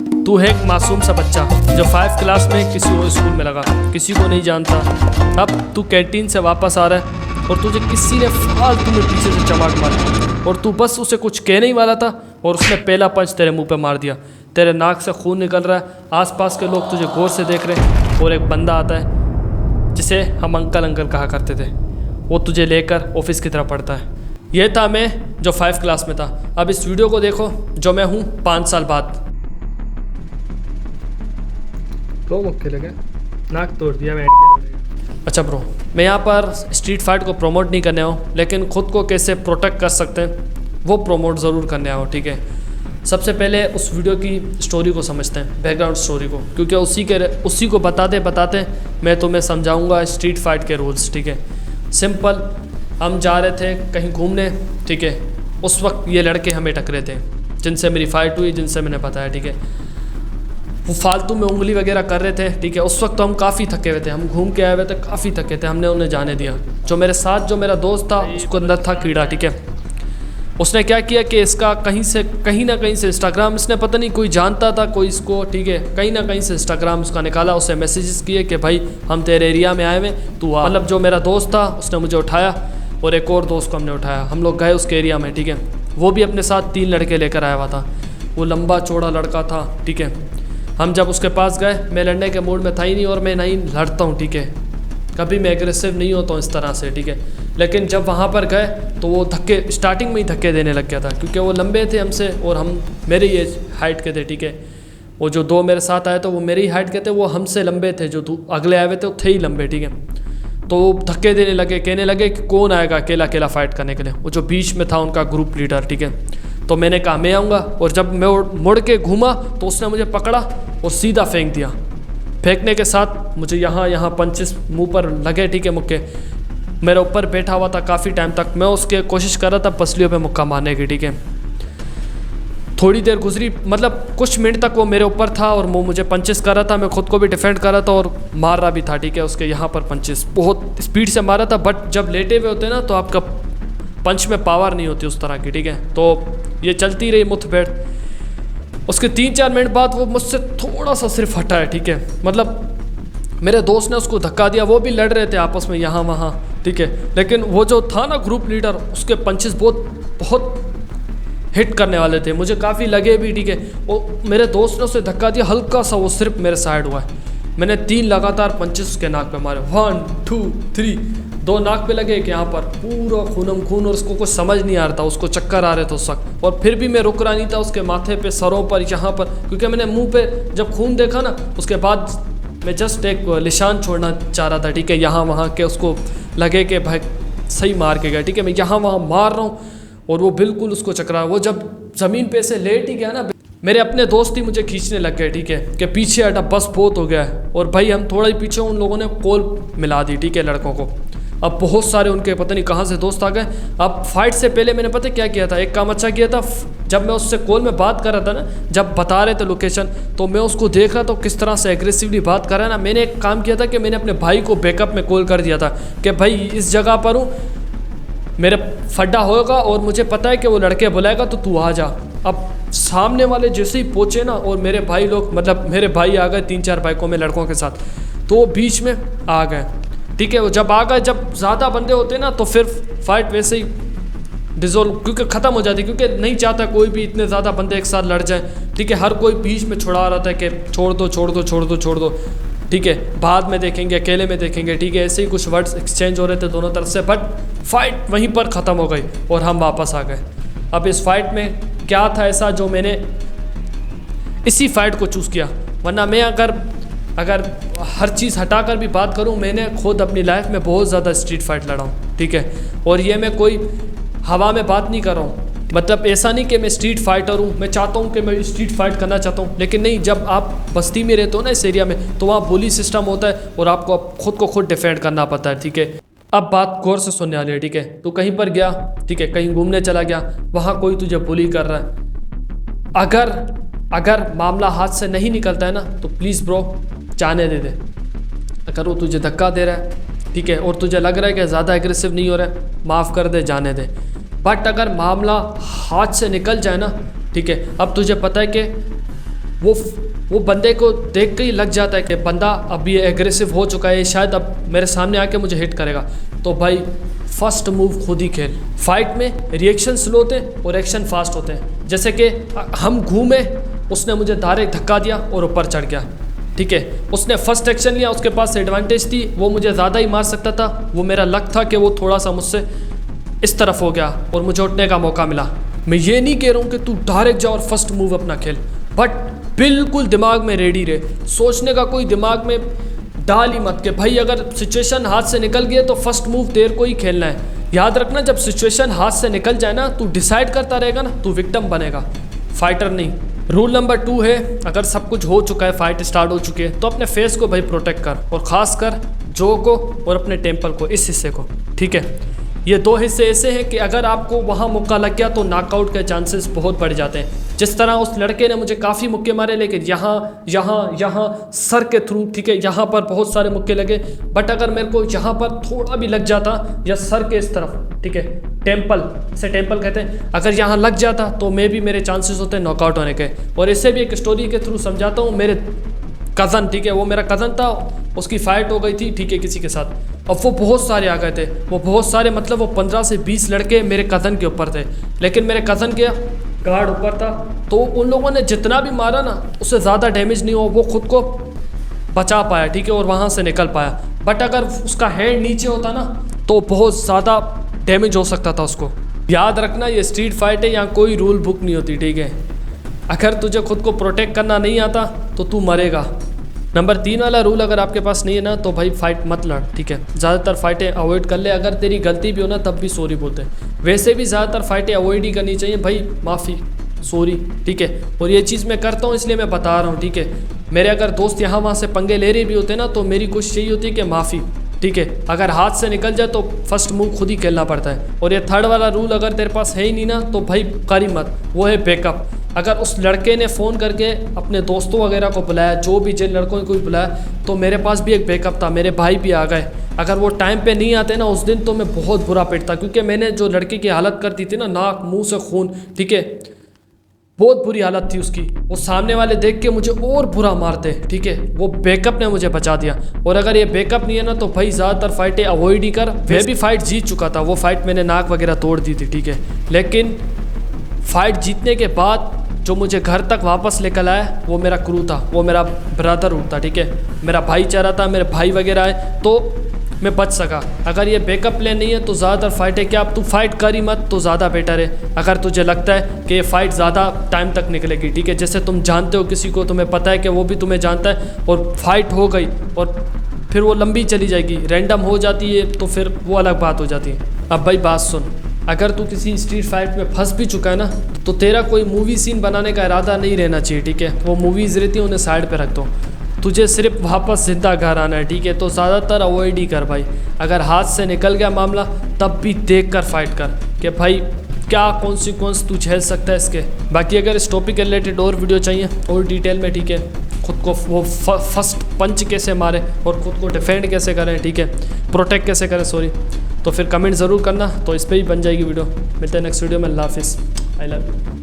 तू है एक मासूम सा बच्चा जो 5 क्लास में किसी और स्कूल में लगा, किसी को नहीं जानता। अब तू कैंटीन से वापस आ रहा है और तुझे किसी ने फालतू में पीछे से चमाट मारी और तू बस उसे कुछ कहने ही वाला था और उसने पहला पंच तेरे मुंह पे मार दिया। तेरे नाक से खून निकल रहा है, आसपास के लोग तुझे गौर से देख रहे हैं और एक बंदा आता है जिसे हम अंकल अंकल कहा करते थे, वो तुझे लेकर ऑफिस की तरफ पढ़ता है। यह था मैं जो 5 क्लास में था। अब इस वीडियो को देखो जो मैं हूँ 5 साल बाद। 2 मुक्के लगे, नाक तोड़ दिया बैठ के। अच्छा ब्रो, मैं यहाँ पर स्ट्रीट फाइट को प्रमोट नहीं करने आया हूँ, लेकिन ख़ुद को कैसे प्रोटेक्ट कर सकते हैं वो प्रमोट ज़रूर करने आया हूँ। ठीक है, सबसे पहले उस वीडियो की स्टोरी को समझते हैं, बैकग्राउंड स्टोरी को, क्योंकि उसी को बताते बताते मैं तुम्हें समझाऊँगा स्ट्रीट फाइट के रूल्स। ठीक है, सिंपल, हम जा रहे थे कहीं घूमने। ठीक है, उस वक्त ये लड़के हमें टकरे थे जिनसे मेरी फ़ाइट हुई, जिनसे मैंने बताया। ठीक है, वो फालतू में उंगली वगैरह कर रहे थे। ठीक है, उस वक्त तो हम काफ़ी थके हुए थे, हम घूम के आए हुए थे, काफ़ी थके थे, हमने उन्हें जाने दिया। जो मेरे साथ जो मेरा दोस्त था उसको अंदर था कीड़ा। ठीक है, उसने क्या किया कि इसका कहीं ना कहीं से इंस्टाग्राम, इसने पता नहीं कोई जानता था कोई इसको। ठीक है, कहीं ना कहीं से इंस्टाग्राम उसका निकाला, उसे मैसेजेस किए कि भाई हम तेरे एरिया में आए हुए, तू आ। मतलब जो मेरा दोस्त था उसने मुझे उठाया और एक और दोस्त को हमने उठाया, हम लोग गए उसके एरिया में। ठीक है, वो भी अपने साथ 3 लड़के लेकर आया हुआ था, वो लंबा चौड़ा लड़का था। ठीक है, हम जब उसके पास गए, मैं लड़ने के मूड में था ही नहीं और मैं नहीं लड़ता हूँ। ठीक है, कभी मैं एग्रेसिव नहीं होता हूँ इस तरह से। ठीक है, लेकिन जब वहाँ पर गए तो वो धक्के, स्टार्टिंग में ही धक्के देने लग गया था, क्योंकि वो लंबे थे हमसे और हम मेरे ही हाइट के थे। ठीक है, वो जो 2 मेरे साथ आए थे वो मेरी हाइट के थे, वो हमसे लंबे थे, जो अगले आए हुए थे वो थे ही लंबे। ठीक है, तो धक्के देने लगे, कहने लगे कि कौन आएगा अकेला अकेला फ़ाइट करने के लिए। वो जो बीच में था उनका ग्रुप लीडर। ठीक है, तो मैंने कहा मैं आऊँगा, और जब मैं मुड़ के घूमा तो उसने मुझे पकड़ा और सीधा फेंक दिया। फेंकने के साथ मुझे यहाँ पंचेस मुंह पर लगे। ठीक है, मुक्के मेरे ऊपर बैठा हुआ था काफ़ी टाइम तक, मैं उसके कोशिश कर रहा था पसलियों पे मुक्का मारने की। ठीक है, थोड़ी देर गुजरी, मतलब कुछ मिनट तक वो मेरे ऊपर था और वो मुझे पंचेस कर रहा था, मैं खुद को भी डिफेंड कर रहा था और मार रहा भी था। ठीक है, उसके यहाँ पर पंचेस बहुत स्पीड से मारा था, बट जब लेटे हुए होते ना तो आपका पंच में पावर नहीं होती उस तरह की। ठीक है, तो ये चलती रही मुठभेड़। उसके 3-4 मिनट बाद वो मुझसे थोड़ा सा सिर्फ हटा है। ठीक है, मतलब मेरे दोस्त ने उसको धक्का दिया, वो भी लड़ रहे थे आपस में यहाँ वहाँ। ठीक है, लेकिन वो जो था ना ग्रुप लीडर, उसके पंचेस बहुत हिट करने वाले थे, मुझे काफ़ी लगे भी। ठीक है, वो मेरे दोस्त ने उसे धक्का दिया हल्का सा, वो सिर्फ मेरे साइड हुआ है। मैंने 3 लगातार पंचेस उसके नाक पे मारे, 1 2 3। 2 नाक पे लगे कि यहाँ पर पूरा खूनम खून, और उसको कुछ समझ नहीं आ रहा था, उसको चक्कर आ रहे थे उस वक्त, और फिर भी मैं रुक रहा नहीं था। उसके माथे पे, सरों पर, यहाँ पर, क्योंकि मैंने मुंह पे जब खून देखा ना उसके बाद मैं जस्ट एक निशान छोड़ना चाह रहा था। ठीक है, यहाँ वहाँ के उसको लगे कि भाई सही मार के गया। ठीक है, मैं यहाँ वहाँ मार रहा हूँ और वो बिल्कुल उसको चकरा। वो जब ज़मीन पे से लेट ही गया ना, मेरे अपने दोस्त ही मुझे खींचने लग गए। ठीक है, कि पीछे हटा, बस बहुत हो गया है। और भाई हम थोड़ा ही पीछे, उन लोगों ने कॉल मिला दी। ठीक है, लड़कों को। अब बहुत सारे उनके पता नहीं कहाँ से दोस्त आ गए। अब फाइट से पहले मैंने पता क्या किया था, एक काम अच्छा किया था। जब मैं उससे कॉल में बात कर रहा था ना, जब बता रहे थे लोकेशन, तो मैं उसको देख रहा था किस तरह से एग्रेसिवली बात कर रहा है ना। मैंने एक काम किया था कि मैंने अपने भाई को बैकअप में कॉल कर दिया था कि भाई इस जगह पर हूँ, मेरे फड्डा होगा और मुझे पता है कि वो लड़के बुलाएगा, तो तू आ जा। अब सामने वाले जैसे ही पहुँचे ना, और मेरे भाई लोग, मतलब मेरे भाई आ गए 3-4 बाइकों में लड़कों के साथ, तो वो बीच में आ गए। ठीक है, वो जब आ गए, जब ज़्यादा बंदे होते ना तो फिर फाइट वैसे ही डिजोल्व, क्योंकि ख़त्म हो जाती, क्योंकि नहीं चाहता कोई भी इतने ज़्यादा बंदे एक साथ लड़ जाएं। ठीक है, हर कोई बीच में छुड़ा रहा था कि छोड़ दो छोड़ दो छोड़ दो छोड़ दो। ठीक है, बाद में देखेंगे, अकेले में देखेंगे। ठीक है, ऐसे ही कुछ वर्ड्स एक्सचेंज हो रहे थे दोनों तरफ से, बट फाइट वहीं पर ख़त्म हो गई और हम वापस आ गए। अब इस फाइट में क्या था ऐसा जो मैंने इसी फाइट को चूज़ किया, वरना मैं अगर हर चीज़ हटाकर भी बात करूं, मैंने खुद अपनी लाइफ में बहुत ज़्यादा स्ट्रीट फाइट लड़ा हूँ। ठीक है, और ये मैं कोई हवा में बात नहीं कर रहा हूँ, मतलब ऐसा नहीं कि मैं स्ट्रीट फाइटर हूँ, मैं चाहता हूँ कि मैं स्ट्रीट फाइट करना चाहता हूँ, लेकिन नहीं, जब आप बस्ती में रहते हो ना इस एरिया में, तो वहाँ बोली सिस्टम होता है और आपको खुद को खुद डिफेंड करना पड़ता है। ठीक है, अब बात गौर से सुनने वाली है। ठीक है, तू कहीं पर गया, ठीक है, कहीं घूमने चला गया, वहाँ कोई तुझे बुली कर रहा है, अगर मामला हाथ से नहीं निकलता है ना, तो प्लीज़ ब्रो जाने दे दे। अगर वो तुझे धक्का दे रहा है, ठीक है, और तुझे लग रहा है कि ज़्यादा एग्रेसिव नहीं हो रहा है, माफ़ कर दे, जाने दे। बट अगर मामला हाथ से निकल जाए ना, ठीक है, अब तुझे पता है कि वो बंदे को देख के ही लग जाता है कि बंदा अब ये एग्रेसिव हो चुका है, शायद अब मेरे सामने आके मुझे हिट करेगा। तो भाई फर्स्ट मूव खुद ही खेल। फाइट में रिएक्शन स्लो होते हैं और एक्शन फास्ट होते हैं। जैसे कि हम घूमे, उसने मुझे डायरेक्ट धक्का दिया और ऊपर चढ़ गया, ठीक है। उसने फर्स्ट एक्शन लिया, उसके पास एडवांटेज थी, वो मुझे ज़्यादा ही मार सकता था। वो मेरा लक था कि वो थोड़ा सा मुझसे इस तरफ हो गया और मुझे उठने का मौका मिला। मैं ये नहीं कह रहा हूँ कि तू डायरेक्ट जा और फर्स्ट मूव अपना खेल, बट बिल्कुल दिमाग में रेडी रहे। सोचने का कोई दिमाग में डाल ही मत कि भाई अगर सिचुएशन हाथ से निकल गई तो फर्स्ट मूव तेरे को ही खेलना है। याद रखना, जब सिचुएशन हाथ से निकल जाए ना, तू डिसाइड करता रहेगा ना, तू विक्टिम बनेगा, फाइटर नहीं। रूल नंबर 2 है, अगर सब कुछ हो चुका है, फाइट स्टार्ट हो चुकी है, तो अपने फेस को भाई प्रोटेक्ट कर, और ख़ास कर जो को और अपने टेम्पल को, इस हिस्से को, ठीक है। ये 2 हिस्से ऐसे हैं कि अगर आपको वहाँ मुक्का लग गया तो नॉकआउट के चांसेस बहुत बढ़ जाते हैं। जिस तरह उस लड़के ने मुझे काफ़ी मुक्के मारे, लेकिन यहाँ सर के थ्रू, ठीक है, यहाँ पर बहुत सारे मुक्के लगे। बट अगर मेरे को यहाँ पर थोड़ा भी लग जाता, या सर के इस तरफ, ठीक है, टेम्पल, इसे टेम्पल कहते हैं, अगर यहाँ लग जाता तो मेरे चांसेस होते हैं नॉकआउट होने के। और इससे भी एक स्टोरी के थ्रू समझाता हूँ। मेरे कज़न, ठीक है, वो मेरा कज़न था, उसकी फ़ाइट हो गई थी, ठीक है, किसी के साथ। अब वो बहुत सारे आ गए थे, वो बहुत सारे मतलब वो 15 से 20 लड़के मेरे कज़न के ऊपर थे, लेकिन मेरे कज़न के गार्ड ऊपर था, तो उन लोगों ने जितना भी मारा ना, उससे ज़्यादा डैमेज नहीं हुआ, वो खुद को बचा पाया, ठीक है, और वहाँ से निकल पाया। बट अगर उसका हैंड नीचे होता ना, तो बहुत ज़्यादा डैमेज हो सकता था उसको। याद रखना, ये स्ट्रीट फाइट है, यहाँ कोई रूल बुक नहीं होती, ठीक है। अगर तुझे खुद को प्रोटेक्ट करना नहीं आता तो तू मरेगा। नंबर 3 वाला रूल अगर आपके पास नहीं है ना, तो भाई फाइट मत लड़, ठीक है। ज़्यादातर फाइटें अवॉइड कर ले। अगर तेरी गलती भी हो ना, तब भी सॉरी बोलते हैं। वैसे भी ज़्यादातर फाइटें अवॉइड ही करनी चाहिए भाई, माफ़ी, सॉरी, ठीक है। और ये चीज़ मैं करता हूँ, इसलिए मैं बता रहा हूँ, ठीक है। मेरे अगर दोस्त यहाँ वहाँ से पंगे ले रहे भी होते ना, तो मेरी कोशिश यही होती है कि माफ़ी, ठीक है। अगर हाथ से निकल जाए तो फर्स्ट मूव खुद ही खेलना पड़ता है। और ये 3rd वाला रूल अगर तेरे पास है ही नहीं ना, तो भाई कर ही मत, वो है बैकअप। अगर उस लड़के ने फ़ोन करके अपने दोस्तों वगैरह को बुलाया, जो भी जिन लड़कों को बुलाया, तो मेरे पास भी एक बैकअप था, मेरे भाई भी आ गए। अगर वो टाइम पे नहीं आते ना उस दिन, तो मैं बहुत बुरा पिटता, क्योंकि मैंने जो लड़के की हालत कर दी थी ना, नाक मुंह से खून, ठीक है, बहुत बुरी हालत थी उसकी। वो सामने वाले देख के मुझे और बुरा मारते, ठीक है। वो बैकअप ने मुझे बचा दिया। और अगर ये बैकअप नहीं है ना, तो भाई ज़्यादातर फाइटें अवॉइड ही कर। मैं भी फाइट जीत चुका था, वो फाइट मैंने नाक वगैरह तोड़ दी थी, ठीक है। लेकिन फाइट जीतने के बाद जो मुझे घर तक वापस लेकर आया, वो मेरा क्रू था, वो मेरा ब्रदरहुड था, ठीक है, मेरा भाईचारा था, मेरे भाई वगैरह आए, तो मैं बच सका। अगर ये बैकअप प्लान नहीं है तो ज़्यादातर फाइट है क्या, अब तू फाइट कर ही मत, तो ज़्यादा बेटर है। अगर तुझे लगता है कि ये फाइट ज़्यादा टाइम तक निकलेगी, ठीक है, जैसे तुम जानते हो किसी को, तुम्हें पता है कि वो भी तुम्हें जानता है, और फाइट हो गई और फिर वो लंबी चली जाएगी, रैंडम हो जाती है, तो फिर वो अलग बात हो जाती है। अब भाई बात सुन, अगर तू किसी स्ट्रीट फाइट में फंस भी चुका है ना, तो तेरा कोई मूवी सीन बनाने का इरादा नहीं रहना चाहिए, ठीक है। वो मूवीज़ रहती हैं, उन्हें साइड पे रख दो, तुझे सिर्फ वापस जिंदा घर आना है, ठीक है। तो ज़्यादातर अवॉइड ही कर भाई। अगर हाथ से निकल गया मामला, तब भी देख कर फाइट कर कि भाई क्या कॉन्सिक्वेंस तू झेल सकता है इसके। बाकी अगर इस टॉपिक के रिलेटेड और वीडियो चाहिए और डिटेल में, ठीक है, खुद को वो फर्स्ट पंच कैसे मारे और ख़ुद को डिफेंड कैसे करें, ठीक है, प्रोटेक्ट कैसे करें, सॉरी, तो फिर कमेंट ज़रूर करना, तो इस पर ही बन जाएगी वीडियो। मिलते हैं नेक्स्ट वीडियो में। अल्लाह हाफिज़, आई लव यू।